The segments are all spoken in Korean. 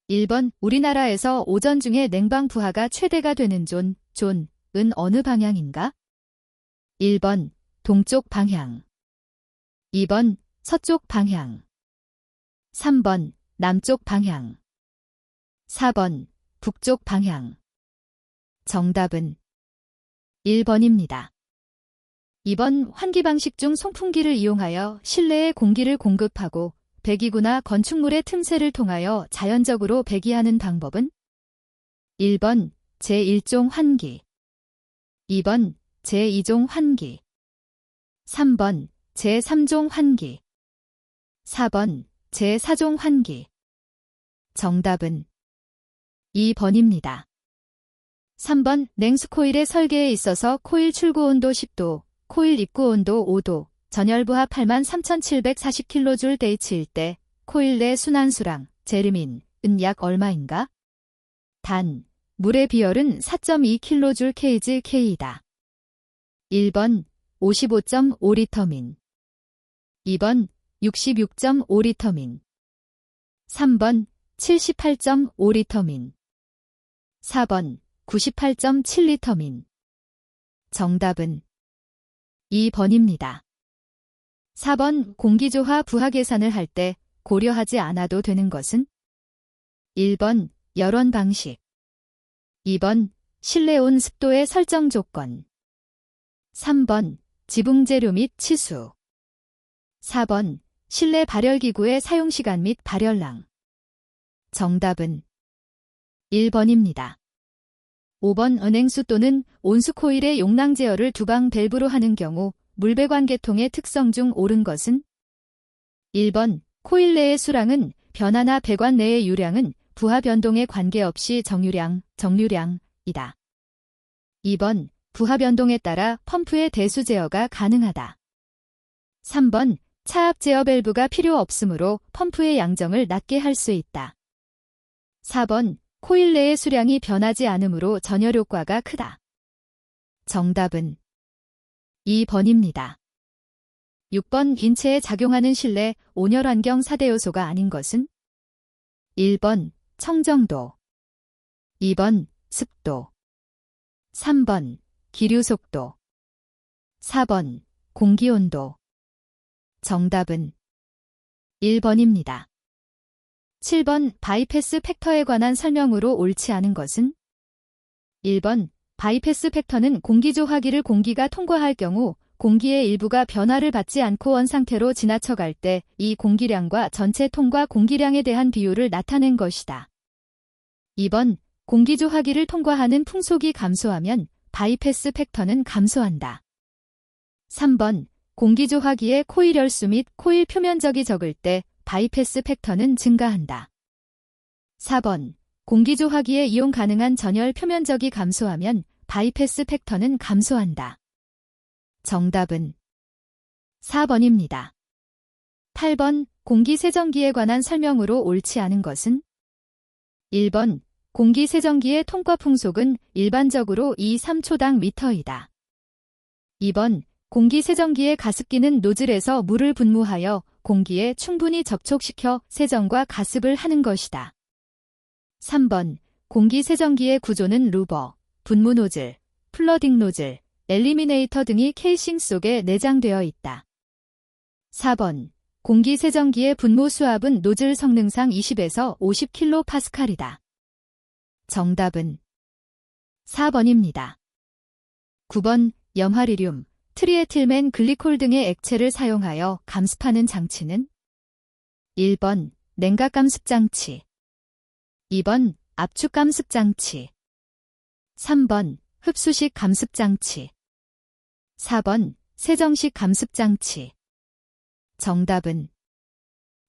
1번 우리나라에서 오전 중에 냉방 부하가 최대가 되는 존은 어느 방향인가? 1번 동쪽 방향, 2번 서쪽 방향, 3번 남쪽 방향, 4번 북쪽 방향. 정답은 1번입니다. 2번 환기 방식 중 송풍기를 이용하여 실내에 공기를 공급하고 배기구나 건축물의 틈새를 통하여 자연적으로 배기하는 방법은? 1번 제1종 환기, 2번 제2종 환기, 3번 제3종 환기, 4번 제4종 환기. 정답은 2번입니다. 3번 냉수 코일의 설계에 있어서 코일 출구 온도 10도, 코일 입구 온도 5도, 전열부하 83,740kJh일 때 코일 내 순환수랑, 제르민은 약 얼마인가? 단, 물의 비열은 4.2kJ/kg이다. 1번 55.5Lmin, 2번 66.5Lmin, 3번 78.5Lmin, 4번 98.7Lmin. 정답은 2번입니다. 4번 공기조화 부하 계산을 할 때 고려하지 않아도 되는 것은? 1번 열원 방식, 2번 실내온 습도의 설정 조건, 3번 지붕재료 및 치수, 4번 실내 발열기구의 사용시간 및 발열량. 정답은 1번입니다. 5번 은행수 또는 온수 코일의 용량 제어를 두방 밸브로 하는 경우 물배관 계통의 특성 중 옳은 것은? 1번 코일 내의 수량은 변화나 배관 내의 유량은 부하 변동에 관계없이 정류량이다. 2번 부하 변동에 따라 펌프의 대수 제어가 가능하다. 3번 차압 제어 밸브가 필요 없으므로 펌프의 양정을 낮게 할 수 있다. 4번 코일 내의 수량이 변하지 않으므로 전열 효과가 크다. 정답은 2번입니다. 6번 인체에 작용하는 실내 온열 환경 4대 요소가 아닌 것은? 1번 청정도, 2번 습도, 3번 기류 속도, 4번 공기온도. 정답은 1번입니다. 7번 바이패스 팩터에 관한 설명으로 옳지 않은 것은? 1번 바이패스 팩터는 공기조화기를 공기가 통과할 경우 공기의 일부가 변화를 받지 않고 원상태로 지나쳐갈 때 이 공기량과 전체 통과 공기량에 대한 비율을 나타낸 것이다. 2번 공기조화기를 통과하는 풍속이 감소하면 바이패스 팩터는 감소한다. 3번 공기조화기의 코일 열수 및 코일 표면적이 적을 때 바이패스 팩터는 증가한다. 4번 공기조화기에 이용 가능한 전열 표면적이 감소하면 바이패스 팩터는 감소한다. 정답은 4번입니다. 8번 공기세정기에 관한 설명으로 옳지 않은 것은? 1번 공기세정기의 통과 풍속은 일반적으로 2~3초당 미터이다. 2번 공기세정기의 가습기는 노즐에서 물을 분무하여 공기에 충분히 접촉시켜 세정과 가습을 하는 것이다. 3번 공기세정기의 구조는 루버, 분무 노즐, 플러딩 노즐, 엘리미네이터 등이 케이싱 속에 내장되어 있다. 4번 공기세정기의 분무 수압은 노즐 성능상 20에서 50kPa이다. 정답은 4번입니다. 9번 염화리륨, 트리에틸멘 글리콜 등의 액체를 사용하여 감습하는 장치는? 1번 냉각 감습 장치, 2번 압축 감습 장치, 3번 흡수식 감습 장치, 4번 세정식 감습 장치. 정답은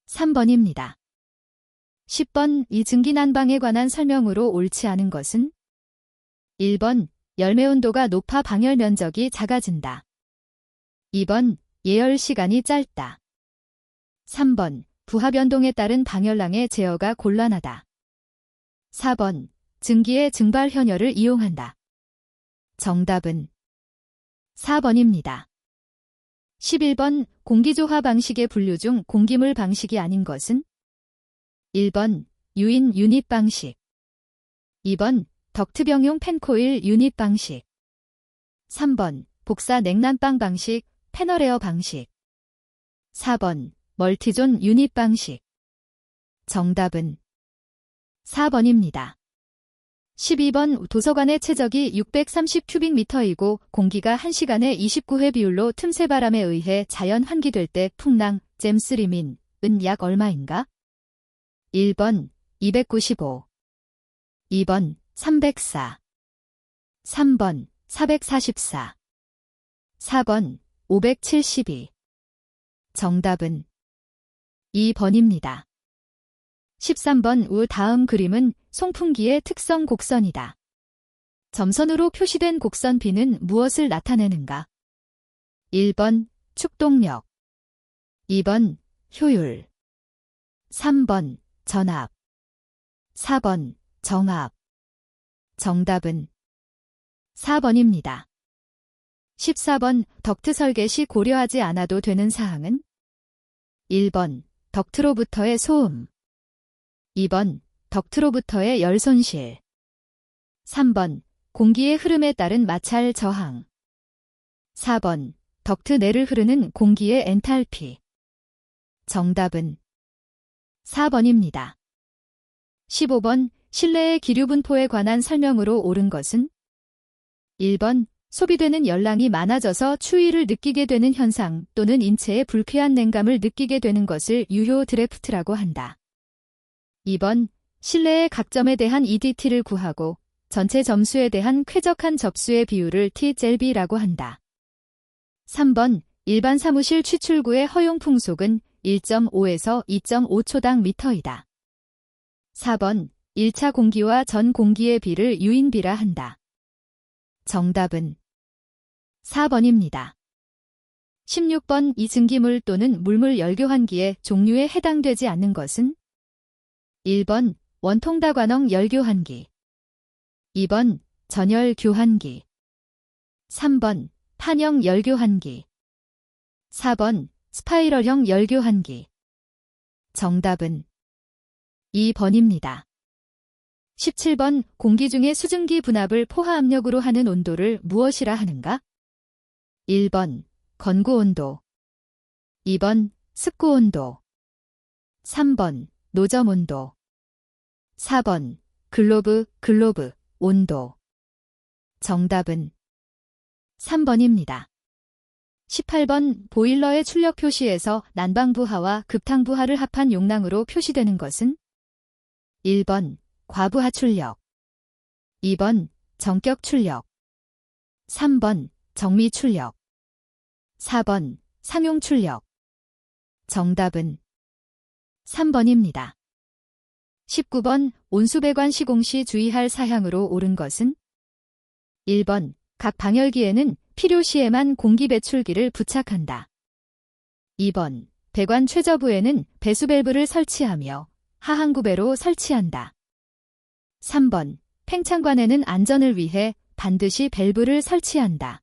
3번입니다. 10번 이 증기난방에 관한 설명으로 옳지 않은 것은? 1번 열매 온도가 높아 방열 면적이 작아진다. 2번 예열 시간이 짧다. 3번 부하 변동에 따른 방열량의 제어가 곤란하다. 4번 증기의 증발 현열을 이용한다. 정답은 4번입니다. 11번 공기조화 방식의 분류 중 공기물 방식이 아닌 것은? 1번 유인 유닛 방식. 2번 덕트병용 펜코일 유닛 방식. 3번 복사 냉난방 방식, 패널에어 방식. 4번 멀티존 유닛 방식. 정답은 4번입니다. 12번 도서관의 최적이 630큐빅미터이고 공기가 1시간에 29회 비율로 틈새 바람에 의해 자연 환기될 때 풍랑, 잼스리민, 은 약 얼마인가? 1번 295, 2번 304, 3번 444, 4번 572. 정답은 2번입니다. 13번 우 다음 그림은 송풍기의 특성 곡선이다. 점선으로 표시된 곡선 B는 무엇을 나타내는가? 1번 축동력, 2번 효율, 3번 전압, 4번 정압. 정답은 4번입니다. 14번 덕트 설계 시 고려하지 않아도 되는 사항은? 1번 덕트로부터의 소음, 2번 덕트로부터의 열 손실, 3번 공기의 흐름에 따른 마찰 저항, 4번 덕트 내를 흐르는 공기의 엔탈피. 정답은 4번입니다. 15번 실내의 기류 분포에 관한 설명으로 옳은 것은? 1번 소비되는 열량이 많아져서 추위를 느끼게 되는 현상 또는 인체의 불쾌한 냉감을 느끼게 되는 것을 유효 드래프트라고 한다. 2번 실내의 각 점에 대한 EDT를 구하고 전체 점수에 대한 쾌적한 접수의 비율을 T-젤비라고 한다. 3번 일반 사무실 취출구의 허용 풍속은 1.5에서 2.5초당 미터이다. 4번 1차 공기와 전 공기의 비를 유인비라 한다. 정답은 4번입니다. 16번 이 증기물 또는 물물 열교환기의 종류에 해당되지 않는 것은? 1번 원통다관형 열교환기, 2번 전열 교환기, 3번 판형 열교환기, 4번 스파이럴형 열교환기. 정답은 2번입니다. 17번 공기 중의 수증기 분압을 포화압력으로 하는 온도를 무엇이라 하는가? 1번 건구온도, 2번 습구온도, 3번 노점온도, 4번 글로브 온도. 정답은 3번입니다. 18번 보일러의 출력 표시에서 난방부하와 급탕부하를 합한 용량으로 표시되는 것은? 1번 과부하 출력, 2번 정격 출력, 3번 정미 출력, 4번 상용 출력. 정답은 3번입니다. 19번 온수배관 시공 시 주의할 사항으로 옳은 것은? 1번 각 방열기에는 필요시에만 공기 배출기를 부착한다. 2번 배관 최저부에는 배수 밸브를 설치하며 하한구배로 설치한다. 3번 팽창관에는 안전을 위해 반드시 밸브를 설치한다.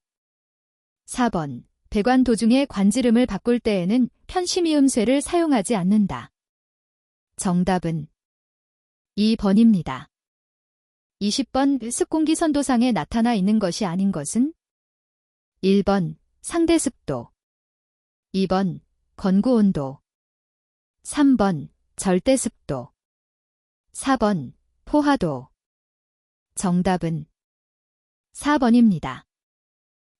4번 배관 도중에 관지름을 바꿀 때에는 편심이음쇠를 사용하지 않는다. 정답은 2번입니다. 20번 습공기 선도상에 나타나 있는 것이 아닌 것은? 1번 상대 습도, 2번 건구온도, 3번 절대 습도, 4번 포화도. 정답은 4번입니다.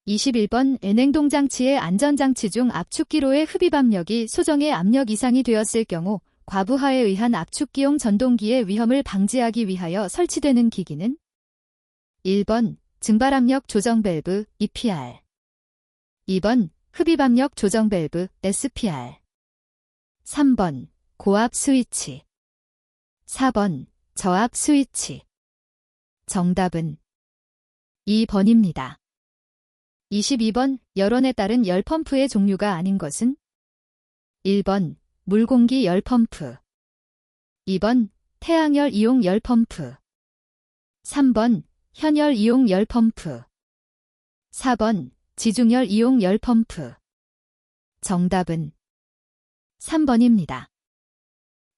21번 냉동장치의 안전장치 중 압축기로의 흡입압력이 소정의 압력 이상이 되었을 경우 과부하에 의한 압축기용 전동기의 위험을 방지하기 위하여 설치되는 기기는? 1번 증발압력 조정 밸브 EPR, 2번 흡입압력 조정 밸브 SPR, 3번 고압 스위치, 4번 저압 스위치. 정답은 2번입니다. 22번 열원에 따른 열펌프의 종류가 아닌 것은? 1번 물공기 열펌프, 2번 태양열 이용 열펌프, 3번 현열 이용 열펌프, 4번 지중열 이용 열펌프. 정답은 3번입니다.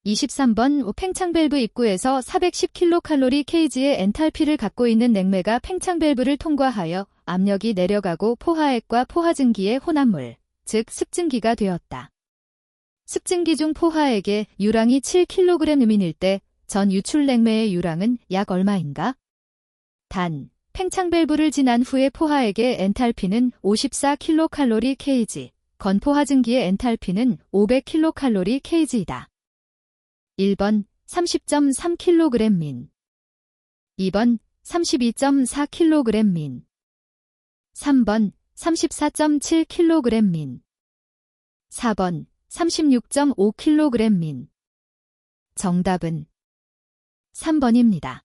23번 팽창 밸브 입구에서 410kcal 케이지의 엔탈피를 갖고 있는 냉매가 팽창 밸브를 통과하여 압력이 내려가고 포화액과 포화증기의 혼합물, 즉 습증기가 되었다. 습증기 중 포화액의 유량이 7kg음일 때 전 유출 냉매의 유량은 약 얼마인가? 단, 팽창 밸브를 지난 후에 포화액의 엔탈피는 54kcal 케이지, 건포화증기의 엔탈피는 500kcal 케이지이다. 1번 30.3kg 민 2번 32.4kg 민 3번 34.7kg 민 4번 36.5kg 민 정답은 3번입니다.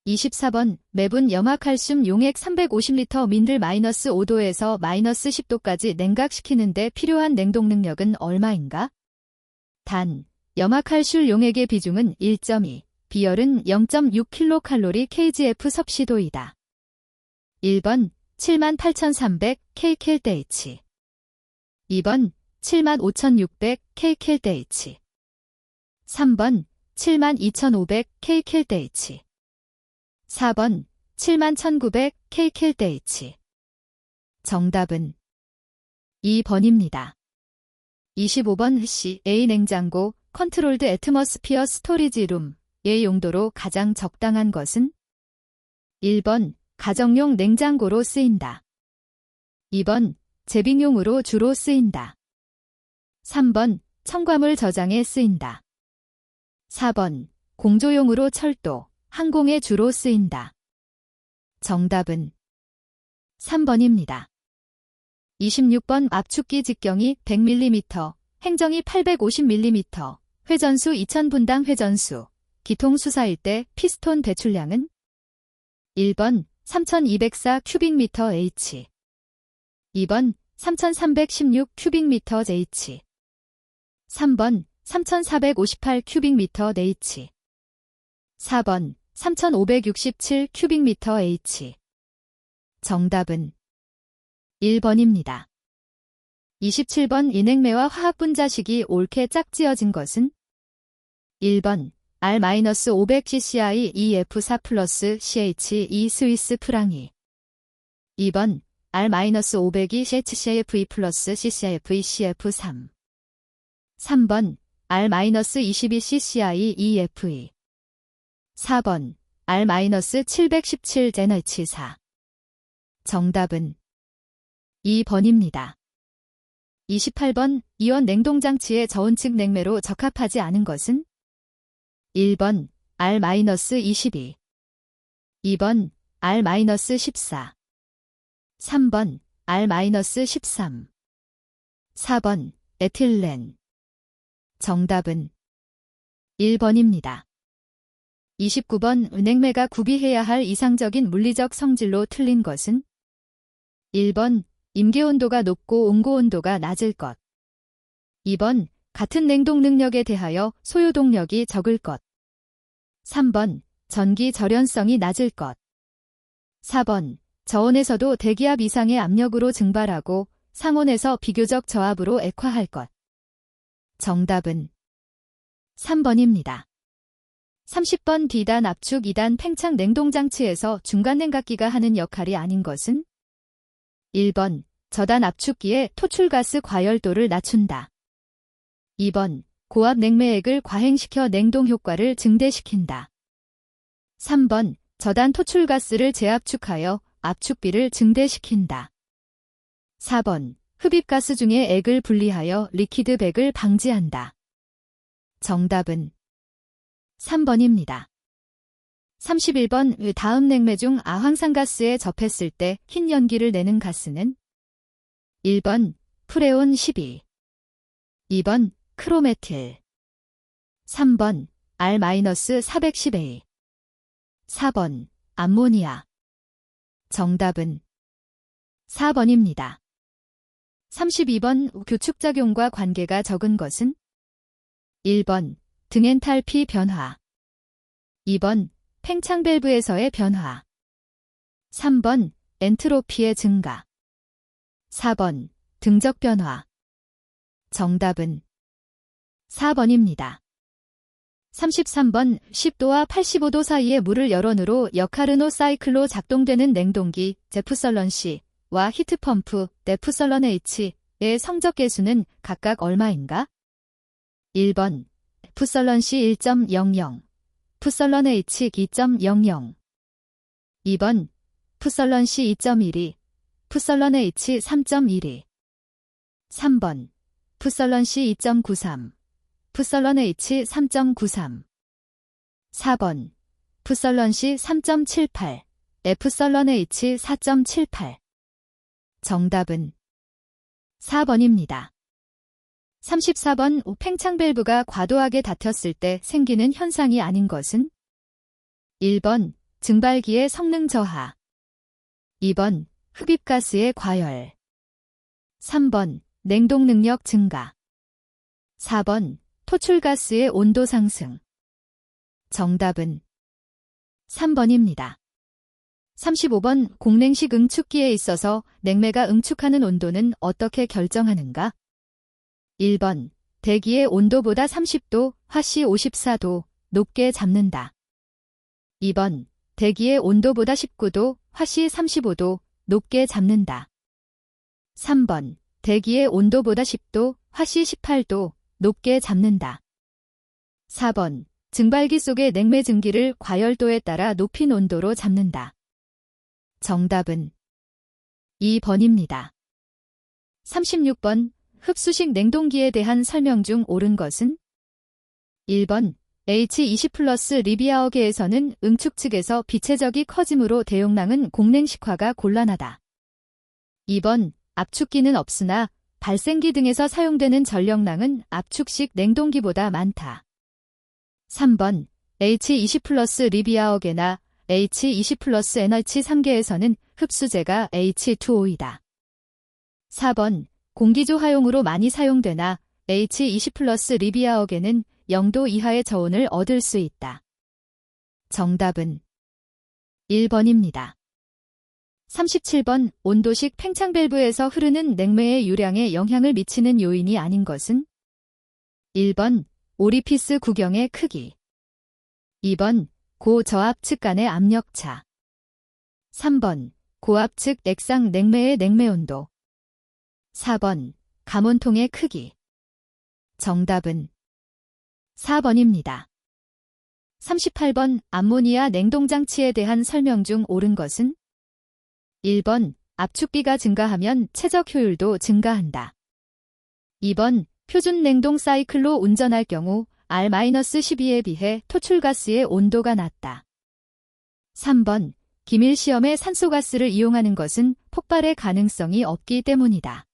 24번 매분 염화칼슘 용액 350L 민들 -5도에서 -10도까지 냉각시키는데 필요한 냉동 능력은 얼마인가? 단, 염화칼슘 용액의 비중은 1.2, 비열은 0.6kcal kgf 섭씨도이다. 1번 78,300 kcal/h 2번 75,600 kcal/h 3번 72,500 kcal/h 4번 71,900 kcal/h 정답은 2번입니다. 25번 CA 냉장고 컨트롤드 애트머스피어 스토리지 룸의 용도로 가장 적당한 것은? 1번 가정용 냉장고로 쓰인다. 2번 제빙용으로 주로 쓰인다. 3번 첨가물 저장에 쓰인다. 4번 공조용으로 철도, 항공에 주로 쓰인다. 정답은 3번입니다. 26번 압축기 직경이 100mm, 행정이 850mm, 회전수 2000분당 회전수, 기통수사일 때 피스톤 배출량은? 1번 3204 큐빅미터 H 2번 3316 큐빅미터 H 3번 3458 큐빅미터 H 4번 3567 큐빅미터 H 정답은 1번입니다. 27번 이 냉매와 화학분자식이 옳게 짝지어진 것은? 1번 R-500cci EF4 플러스 CH2 스위스 프랑이 2번 R-500이 CHCF2 플러스 CCF2 CF3 3번 R-22cci EF2 4번 R-717 제너치4 정답은 2번입니다. 28번 이온 냉동장치의 저온측 냉매로 적합하지 않은 것은? 1번 R-22 2번 R-14 3번 R-13 4번 에틸렌 정답은 1번입니다. 29번 냉매가 구비해야 할 이상적인 물리적 성질로 틀린 것은? 1번 임계온도가 높고 응고온도가 낮을 것 2번 같은 냉동 능력에 대하여 소요동력이 적을 것 3번 전기 절연성이 낮을 것 4번 저온에서도 대기압 이상의 압력으로 증발하고 상온에서 비교적 저압으로 액화할 것 정답은 3번입니다. 30번 D단 압축 2단 팽창 냉동장치에서 중간 냉각기가 하는 역할이 아닌 것은? 1번 저단 압축기의 토출가스 과열도를 낮춘다. 2번 고압 냉매액을 과행시켜 냉동 효과를 증대시킨다. 3번 저단 토출가스를 재압축하여 압축비를 증대시킨다. 4번 흡입가스 중에 액을 분리하여 리퀴드백을 방지한다. 정답은 3번입니다. 31번 다음 냉매 중 아황산가스에 접했을 때 흰 연기를 내는 가스는? 1번 프레온 12 2번 크로메틸 3번 R-410A 4번 암모니아 정답은 4번입니다. 32번 교축작용과 관계가 적은 것은? 1번 등엔탈피 변화 2번 팽창 밸브에서의 변화 3번 엔트로피의 증가 4번 등적 변화 정답은 4번입니다. 33번 10도와 85도 사이에 물을 여론으로 여카르노 사이클로 작동되는 냉동기 제프설런 C와 히트펌프 네프설런 H의 성적 계수는 각각 얼마인가? 1번 푸설런 C 1.00, 푸설런 H 2.00. 2번 푸설런 C 2.12, 푸설런 H 3.12. 3번 푸설런 C 2.93, 푸설런 H 3.93. 4번 푸설런 C 3.78, F설런 H 4.78. 정답은 4번입니다. 34번 팽창 밸브가 과도하게 닫혔을 때 생기는 현상이 아닌 것은? 1번 증발기의 성능 저하, 2번 흡입가스의 과열, 3번 냉동 능력 증가, 4번 토출가스의 온도 상승. 정답은 3번입니다. 35번 공냉식 응축기에 있어서 냉매가 응축하는 온도는 어떻게 결정하는가? 1번 대기의 온도보다 30도, 화씨 54도 높게 잡는다. 2번 대기의 온도보다 19도, 화씨 35도 높게 잡는다. 3번 대기의 온도보다 10도, 화씨 18도 높게 잡는다. 4번 증발기 속의 냉매 증기를 과열도에 따라 높인 온도로 잡는다. 정답은 2번입니다. 36번 흡수식 냉동기에 대한 설명 중 옳은 것은? 1번 H20 플러스 리비아어계에서는 응축 측에서 비체적이 커지므로 대용량은 공냉식화가 곤란하다. 2번 압축기는 없으나 발생기 등에서 사용되는 전력량은 압축식 냉동기보다 많다. 3번 H20 플러스 리비아어계나 H20 플러스 NH3계에서는 흡수제가 H2O이다. 4번 공기조화용으로 많이 사용되나 H20 플러스 리비아어계는 0도 이하의 저온을 얻을 수 있다. 정답은 1번입니다. 37번 온도식 팽창 밸브에서 흐르는 냉매의 유량에 영향을 미치는 요인이 아닌 것은? 1번 오리피스 구경의 크기, 2번 고저압측 간의 압력차, 3번 고압측 액상 냉매의 냉매 온도, 4번 감온통의 크기. 정답은 4번입니다. 38번 암모니아 냉동장치에 대한 설명 중 옳은 것은? 1번 압축비가 증가하면 최적 효율도 증가한다. 2번 표준 냉동 사이클로 운전할 경우 R-12에 비해 토출가스의 온도가 낮다. 3번 기밀 시험에 산소가스를 이용하는 것은 폭발의 가능성이 없기 때문이다.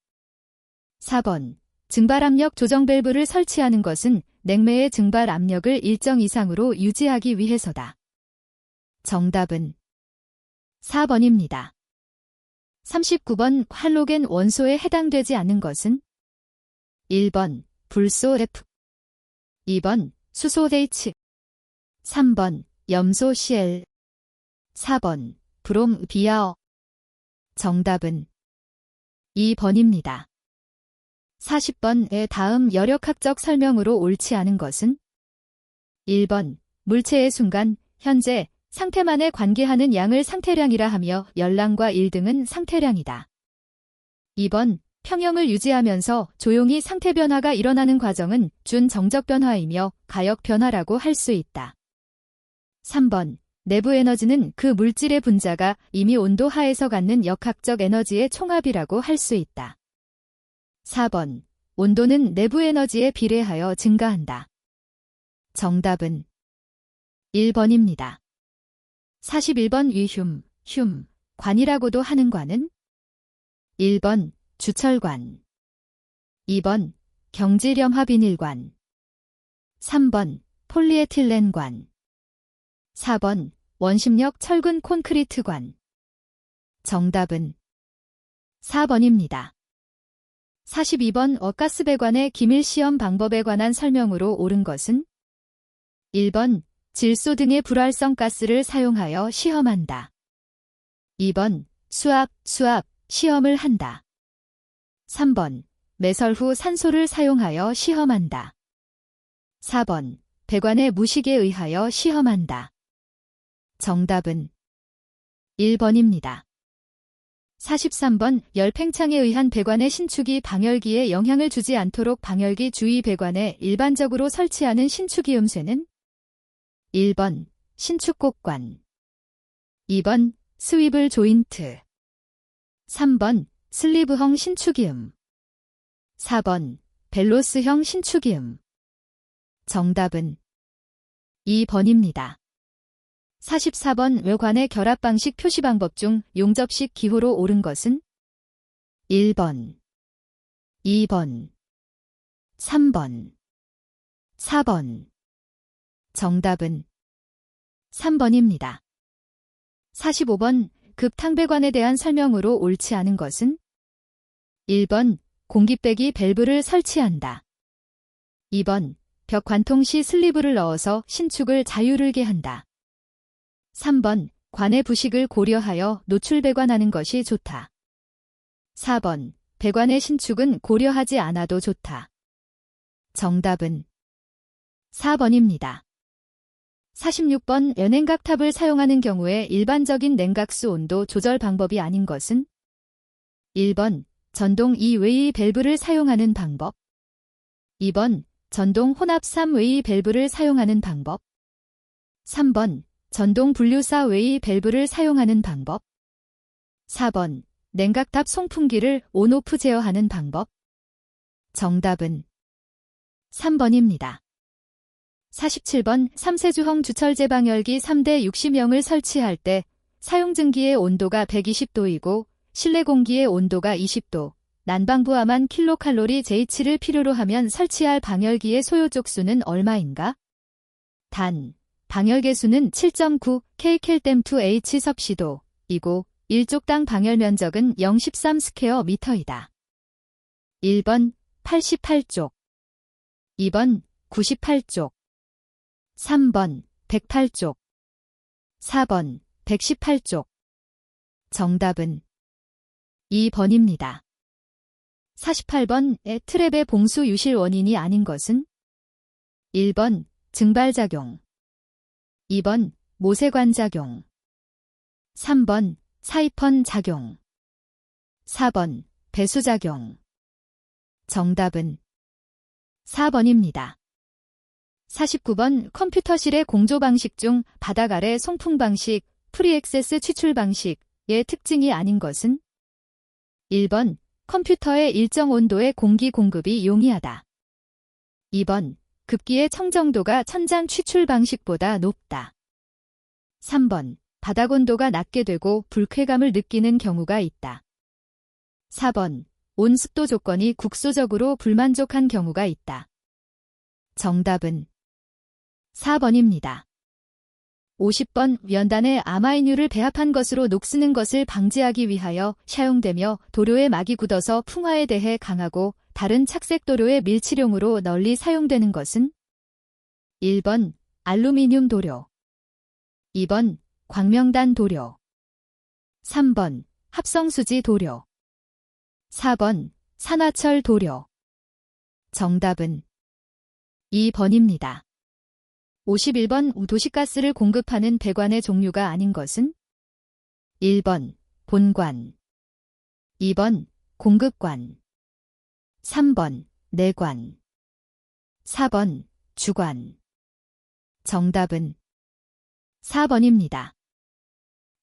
4번 증발압력 조정 밸브를 설치하는 것은 냉매의 증발 압력을 일정 이상으로 유지하기 위해서다. 정답은 4번입니다. 39번 할로겐 원소에 해당되지 않는 것은? 1번 불소 F, 2번 수소 H, 3번 염소 Cl, 4번 브롬 비아어. 정답은 2번입니다. 40번의 다음 열역학적 설명으로 옳지 않은 것은? 1번 물체의 순간, 현재, 상태만에 관계하는 양을 상태량이라 하며 열량과 1등은 상태량이다. 2번 평형을 유지하면서 조용히 상태 변화가 일어나는 과정은 준정적 변화이며 가역 변화라고 할 수 있다. 3번 내부 에너지는 그 물질의 분자가 이미 온도 하에서 갖는 역학적 에너지의 총합이라고 할 수 있다. 4번 온도는 내부 에너지에 비례하여 증가한다. 정답은 1번입니다. 41번 위흉, 관이라고도 하는 관은? 1번 주철관, 2번 경질염화비닐관, 3번 폴리에틸렌관, 4번 원심력 철근 콘크리트관. 정답은 4번입니다. 42번 가스 배관의 기밀 시험 방법에 관한 설명으로 옳은 것은? 1번 질소 등의 불활성 가스를 사용하여 시험한다. 2번 수압 시험을 한다. 3번 매설 후 산소를 사용하여 시험한다. 4번 배관의 무식에 의하여 시험한다. 정답은 1번입니다. 43번 열팽창에 의한 배관의 신축이 방열기에 영향을 주지 않도록 방열기 주위 배관에 일반적으로 설치하는 신축이 음쇠는 1번 신축곡관, 2번 스위블 조인트, 3번 슬리브형 신축이음, 4번 벨로스형 신축이음. 정답은 2번입니다. 44번 외관의 결합 방식 표시 방법 중 용접식 기호로 옳은 것은 1번, 2번, 3번, 4번. 정답은 3번입니다. 45번 급탕배관에 대한 설명으로 옳지 않은 것은 1번 공기 빼기 밸브를 설치한다. 2번 벽 관통 시 슬리브를 넣어서 신축을 자유르게 한다. 3번 관의 부식을 고려하여 노출배관하는 것이 좋다. 4번 배관의 신축은 고려하지 않아도 좋다. 정답은 4번입니다. 46번 연냉각탑을 사용하는 경우에 일반적인 냉각수 온도 조절 방법이 아닌 것은 1번 전동 2웨이 밸브를 사용하는 방법, 2번 전동 혼합 3웨이 밸브를 사용하는 방법, 3번 전동 분류 4웨이 밸브를 사용하는 방법, 4번 냉각탑 송풍기를 온오프 제어하는 방법. 정답은 3번입니다. 47번 3세주형 주철제 방열기 3대 60형을 설치할 때 사용증기의 온도가 120도이고 실내 공기의 온도가 20도, 난방부하만 킬로칼로리 J치를 필요로 하면 설치할 방열기의 소요 쪽수는 얼마인가? 단, 방열계수는 7.9 kcal/H 섭씨도이고 1쪽당 방열 면적은 0.13 스퀘어 미터이다. 1번 88쪽, 2번 98쪽, 3번 108쪽, 4번 118쪽. 정답은 2번입니다. 48번 트랩의 봉수 유실 원인이 아닌 것은 1번 증발작용, 2번 모세관작용, 3번 사이펀 작용, 4번 배수작용. 정답은 4번입니다. 49번 컴퓨터실의 공조 방식 중 바닥 아래 송풍 방식, 프리액세스 취출 방식의 특징이 아닌 것은 1번 컴퓨터의 일정 온도의 공기 공급이 용이하다. 2번 급기의 청정도가 천장 취출 방식보다 높다. 3번 바닥 온도가 낮게 되고 불쾌감을 느끼는 경우가 있다. 4번 온습도 조건이 국소적으로 불만족한 경우가 있다. 정답은 4번입니다. 50번 연단에 아마이뉴를 배합한 것으로 녹쓰는 것을 방지하기 위하여 사용되며 도료에 막이 굳어서 풍화에 대해 강하고 다른 착색 도료의 밀치용으로 널리 사용되는 것은 1번 알루미늄 도료, 2번 광명단 도료, 3번 합성수지 도료, 4번 산화철 도료. 정답은 2번입니다. 51번 도시가스를 공급하는 배관의 종류가 아닌 것은 1번 본관, 2번 공급관, 3번 내관, 4번 주관. 정답은 4번입니다.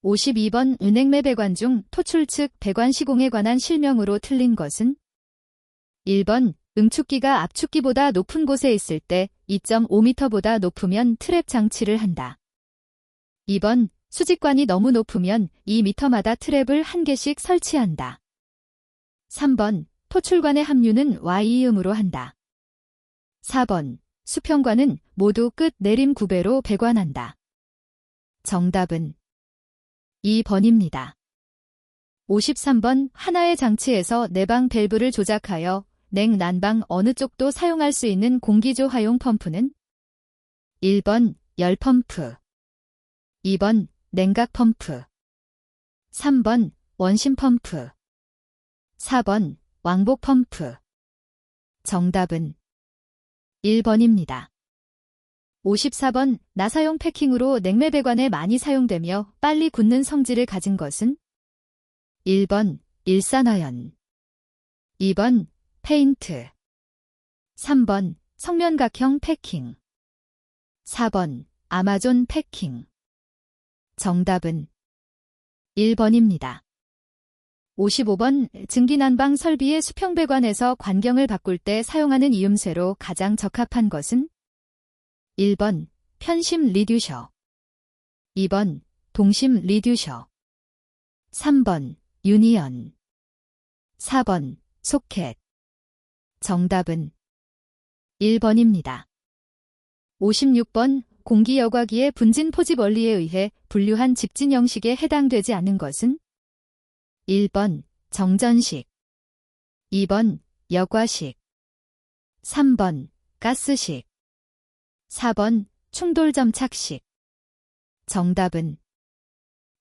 52번 은행매 배관 중 토출 측 배관 시공에 관한 실명으로 틀린 것은 1번 응축기가 압축기보다 높은 곳에 있을 때 2.5m보다 높으면 트랩 장치를 한다. 2번 수직관이 너무 높으면 2m마다 트랩을 한 개씩 설치한다. 3번 토출관의 합류는 Y음으로 한다. 4번 수평관은 모두 끝 내림 구배로 배관한다. 정답은 2번입니다. 53번 하나의 장치에서 내방 밸브를 조작하여 냉, 난방 어느 쪽도 사용할 수 있는 공기조화용 펌프는 1번 열펌프, 2번 냉각펌프, 3번 원심펌프, 4번 왕복펌프. 정답은 1번입니다. 54번 나사용 패킹으로 냉매 배관에 많이 사용되며 빨리 굳는 성질을 가진 것은 1번 일산화연, 2번 페인트, 3번 성면각형 패킹, 4번 아마존 패킹. 정답은 1번입니다. 55번 증기난방 설비의 수평 배관에서 관경을 바꿀 때 사용하는 이음새로 가장 적합한 것은 1번 편심 리듀셔, 2번 동심 리듀셔, 3번 유니언, 4번 소켓. 정답은 1번입니다. 56번 공기여과기의 분진 포집 원리에 의해 분류한 집진 형식에 해당되지 않는 것은 1번 정전식, 2번 여과식, 3번 가스식, 4번 충돌점착식. 정답은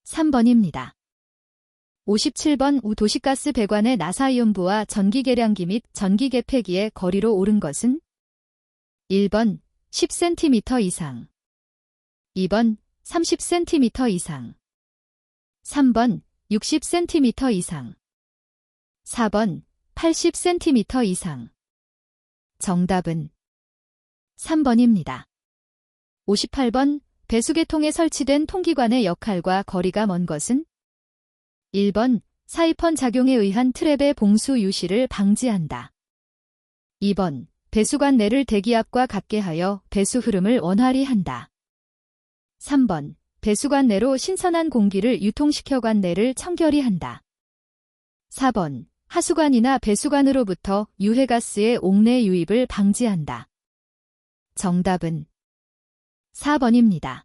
3번입니다. 57번 도시가스 배관의 나사이온부와 전기계량기 및 전기계폐기의 거리로 옳은 것은 1번 10cm 이상, 2번 30cm 이상, 3번 60cm 이상, 4번 80cm 이상. 정답은 3번입니다. 58번 배수계통에 설치된 통기관의 역할과 거리가 먼 것은 1번 사이펀 작용에 의한 트랩의 봉수 유실을 방지한다. 2번 배수관 내를 대기압과 같게 하여 배수 흐름을 원활히 한다. 3번 배수관 내로 신선한 공기를 유통시켜 관 내를 청결히 한다. 4번 하수관이나 배수관으로부터 유해가스의 옥내 유입을 방지한다. 정답은 4번입니다.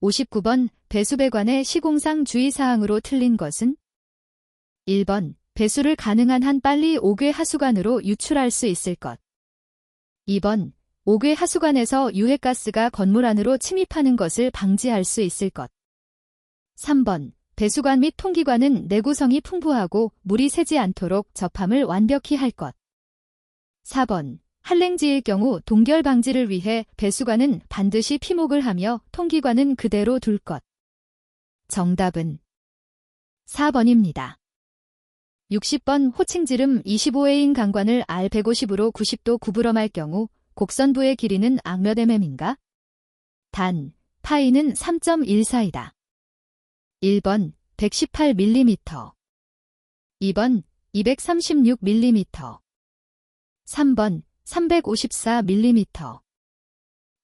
59번 배수배관의 시공상 주의사항으로 틀린 것은 1번 배수를 가능한 한 빨리 5궤 하수관으로 유출할 수 있을 것, 2번 5궤 하수관에서 유해가스가 건물 안으로 침입하는 것을 방지할 수 있을 것, 3번 배수관 및 통기관은 내구성이 풍부하고 물이 새지 않도록 접함을 완벽히 할 것, 4번 한랭지일 경우 동결 방지를 위해 배수관은 반드시 피목을 하며 통기관은 그대로 둘 것. 정답은 4번입니다. 60번 호칭지름 25A인 강관을 R150으로 90도 구부러 말 경우 곡선부의 길이는 악몇 mm인가? 단, 파이는 3.14이다. 1번 118mm, 2번 236mm, 3번 354mm,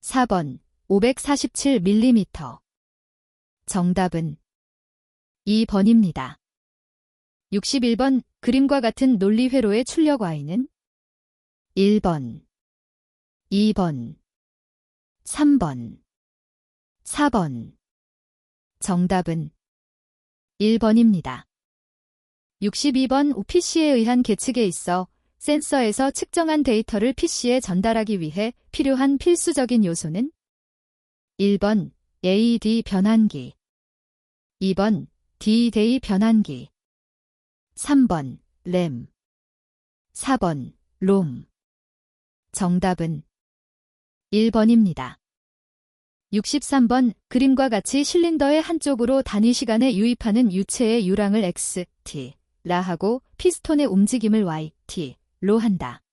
4번 547mm. 정답은 2번입니다. 61번 그림과 같은 논리 회로의 출력 Y는 1번, 2번, 3번, 4번. 정답은 1번입니다. 62번 PC에 의한 계측에 있어 센서에서 측정한 데이터를 PC에 전달하기 위해 필요한 필수적인 요소는 1번 AD 변환기, 2번 D-Day 변환기, 3번 램, 4번 롬. 정답은 1번입니다. 63번 그림과 같이 실린더의 한쪽으로 단위 시간에 유입하는 유체의 유랑을 X, T, 라 하고 피스톤의 움직임을 Y, T, 로 한다.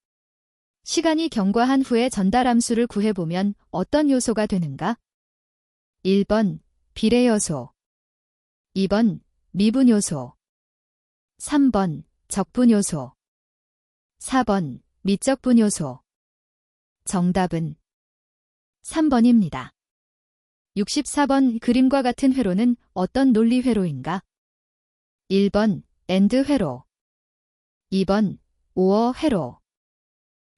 시간이 경과한 후에 전달 함수를 구해보면 어떤 요소가 되는가? 1번 비례 요소, 2번 미분 요소, 3번 적분 요소, 4번 미적분 요소. 정답은 3번입니다. 64번 그림과 같은 회로는 어떤 논리 회로인가? 1번 AND 회로, 2번 OR 회로,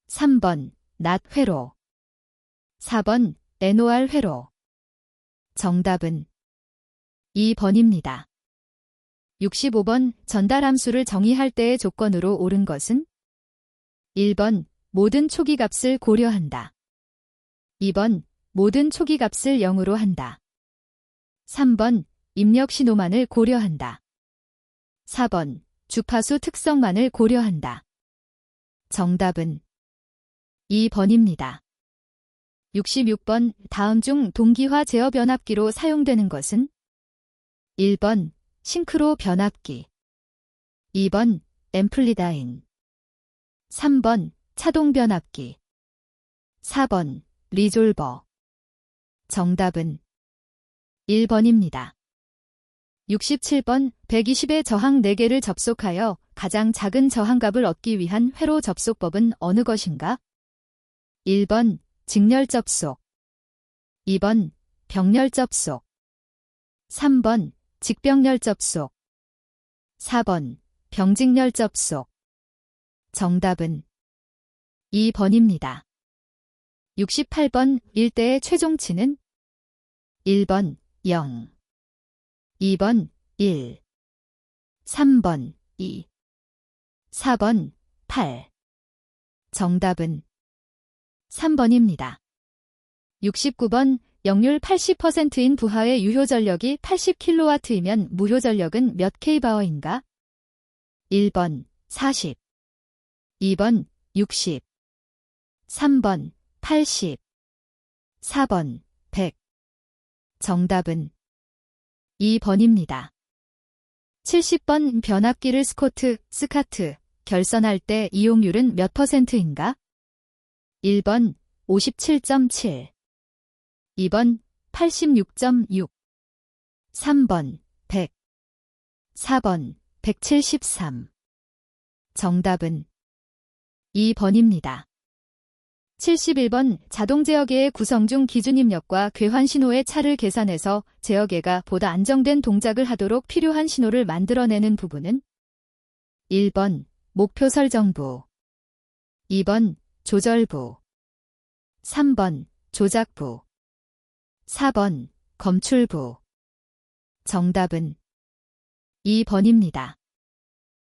3번 NOT 회로, 4번 NOR 회로. 정답은 2번입니다. 65번 전달 함수를 정의할 때의 조건으로 옳은 것은 1번 모든 초기 값을 고려한다. 2번 모든 초기 값을 0으로 한다. 3번 입력 신호만을 고려한다. 4번 주파수 특성만을 고려한다. 정답은 2번입니다. 66번 다음 중 동기화 제어 변압기로 사용되는 것은? 1번 싱크로 변압기, 2번 앰플리다인, 3번 차동 변압기, 4번 리졸버. 정답은 1번입니다. 67번 120의 저항 4개를 접속하여 가장 작은 저항값을 얻기 위한 회로 접속법은 어느 것인가? 1번 직렬 접속, 2번 병렬 접속, 3번 직병렬 접속, 4번 병직렬 접속. 정답은 2번입니다. 68번 일대의 최종치는? 1번 0, 2번 1, 3번 2, 4번 8. 정답은 3번입니다. 69번 역률 80%인 부하의 유효전력이 80kW이면 무효전력은 몇 kB인가? 1번 40, 2번 60, 3번 80, 4번 100. 정답은 2번입니다. 70번 변압기를 스카트, 결선할 때 이용률은 몇 %인가? 1번 57.7, 2번 86.6, 3번 100, 4번 173. 정답은 2번입니다. 71번 자동 제어계의 구성 중 기준 입력과 괴환 신호의 차를 계산해서 제어계가 보다 안정된 동작을 하도록 필요한 신호를 만들어내는 부분은? 1번 목표 설정부, 2번 조절부, 3번 조작부, 4번 검출부. 정답은 2번입니다.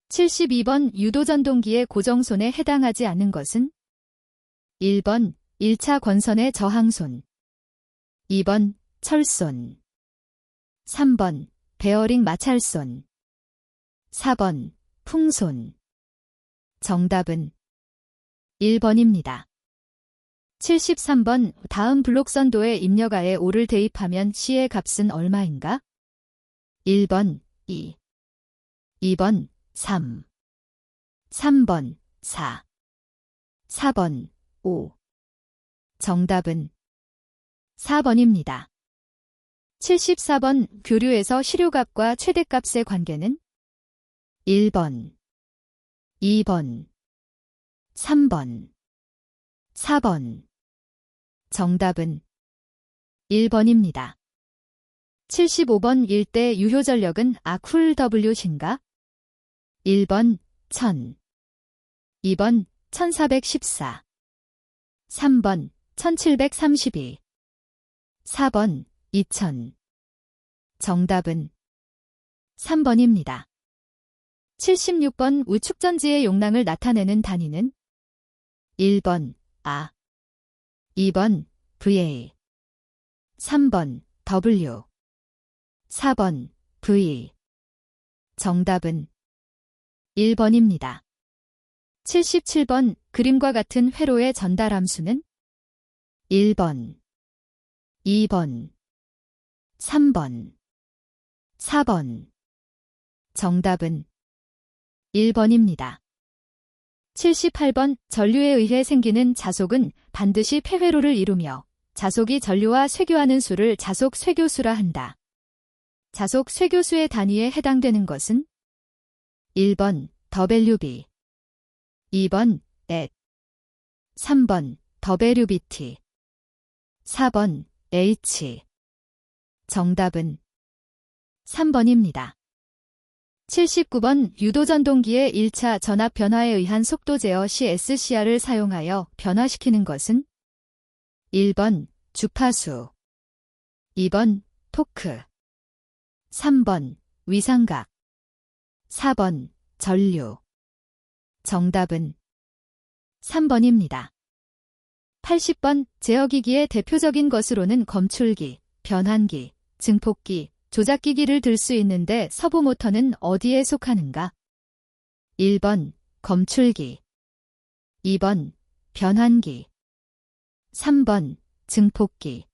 72번 유도전동기의 고정손에 해당하지 않는 것은? 1번 1차 권선의 저항손, 2번 철손, 3번 베어링 마찰손, 4번 풍손. 정답은 1번입니다. 73번 다음 블록선도에 입력하에 5를 대입하면 C의 값은 얼마인가? 1번 2, 2번 3, 3번 4, 4번 5. 정답은 4번입니다. 74번 교류에서 시료값과 최대값의 관계는? 1번, 2번, 3번, 4번. 정답은 1번입니다. 75번 일대 유효전력은 아쿨 W인가? 1번 1000, 2번 1414, 3번 1732, 4번 2000. 정답은 3번입니다. 76번 우측전지의 용량을 나타내는 단위는? 1번 A, 2번 VA, 3번 W, 4번 V. 정답은 1번입니다. 77번 그림과 같은 회로의 전달 함수는? 1번, 2번, 3번, 4번. 정답은 1번입니다. 78번 전류에 의해 생기는 자속은 반드시 폐회로를 이루며 자속이 전류와 쇄교하는 수를 자속 쇄교수라 한다. 자속 쇄교수의 단위에 해당되는 것은? 1번 WB, 2번 at, 3번 WBT, 4번 H. 정답은 3번입니다. 79번 유도전동기의 1차 전압 변화에 의한 속도 제어 시 SCR을 사용하여 변화시키는 것은? 1번 주파수, 2번 토크, 3번 위상각, 4번 전류. 정답은 3번입니다. 80번 제어기기의 대표적인 것으로는 검출기, 변환기, 증폭기, 조작기기를 들 수 있는데 서브모터는 어디에 속하는가? 1번 검출기, 2번 변환기, 3번 증폭기.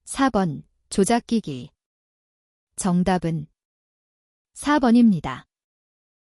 4번 조작기기. 정답은 4번입니다.